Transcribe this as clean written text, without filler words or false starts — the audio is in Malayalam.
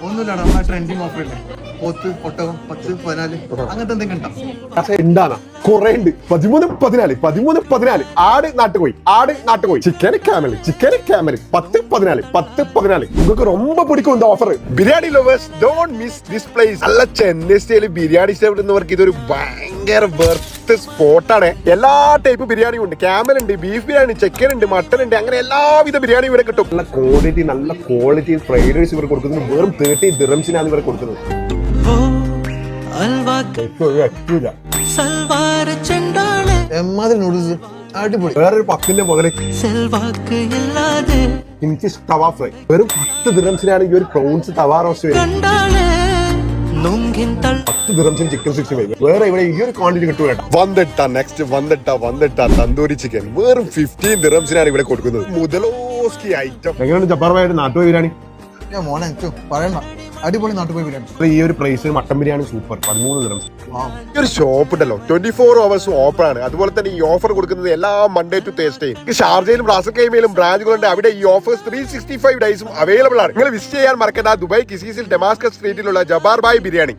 ഒന്നുമില്ലാടാ, നമ്മളെ ട്രെൻഡിങ് ഓഫർ ഇല്ലേ, പോത്ത് ഒട്ടകം 10, 14 അങ്ങനത്തെ എന്തെങ്കിലും ഉണ്ടോ? ഉണ്ടാണ് കുറെ ഉണ്ട്. 13, 14, 13, 14 ആട് നാട്ടുകോയി, ആട് നാട്ടുകോയി, ചിക്കൻ ക്യാമൽ, 10, 14, 10, 14 നിങ്ങൾക്ക് ரொம்ப പിടിക്കും இந்த offer. Biryani lovers don't miss this place. നല്ല ചെന്നൈ സ്റ്റൈൽ ബിരിയാണി ഇഷ്ടപ്പെടുന്നവർക്ക് ഇതൊരു ഭയങ്കര ബെർത്ത് സ്പോട്ടാണ്. എല്ലാ ടൈപ്പ് ബിരിയാണിയും ഉണ്ട്. ക്യാമൽ ഉണ്ട്, ബീഫ് ബിരിയാണി, ചിക്കൻ ഉണ്ട്, മട്ടൺ ഉണ്ട്, അങ്ങനെ എല്ലാവിധ ബിരിയാണി ഇവിടെ കിട്ടും. നല്ല ക്വാളിറ്റി ഫ്രൈഡ് റൈസ് ഇവർ കൊടുക്കുന്നത് വെറും 30 ദിർഹംസിനാണ് ഇവർ കൊടുക്കുന്നത്. എമ്മാതിരി നൂഡിൽസ് അടിപൊളി. വേറൊരു 10ന്റെ മുകളിൽ എനിക്ക് തവ ഫ്രൈ വെറും 10 ദിർഹംസിനാണ് ഈ ഒരു പ്രോൺസ് തവ റോസ്റ്റ് വരുന്നത്. 10 ദിർഹംസിന് ചിക്കൻ 65. വേറെ ഇവിടെ ഈ ഒരു ക്വാണ്ടിറ്റി കിട്ടൂല. വന്നിട്ട തന്തൂരി ചിക്കൻ വെറും 15 ദിർഹംസിനാണ് ഇവിടെ കൊടുക്കുന്നത്. മുതലോസ്കി ഐറ്റം. എങ്ങനെയാണ് ജബ്ബാറായിട്ട് നാട്ടുപോയി ബിരിയാണി? മോനെ പറയണ്ട, അടിപൊളി നാട്ടുപോയി ബിരിയാണി. ഈ ഒരു പ്രൈസിന് മട്ടൻ ബിരിയാണി സൂപ്പർ. 13 ദിർഹംസ്. ഈ ഒരു ഷോപ്പ് ഉണ്ടല്ലോ 24 hours ഓപ്പൺ ആണ്. അതുപോലെ തന്നെ ഈ ഓഫർ കൊടുക്കുന്നത് എല്ലാ മൺഡേ ടു തേഴ്സ്ഡേ. ഷാർജയിലും റാസൽ കൈമയിലും ബ്രാഞ്ചുകളുണ്ട്. അവിടെ ഈ ഓഫേഴ്സ് 365 ഡേയ്സും അവൈലബിൾ ആണ്. നിങ്ങൾ വിസിറ്റ് ചെയ്യാൻ മറക്കേണ്ട ദുബായ് കിസീസിൽ ഡെമാസ്കസ് സ്ട്രീറ്റിലുള്ള ജബ്ബാർ ഭായ് ബിരിയാണി.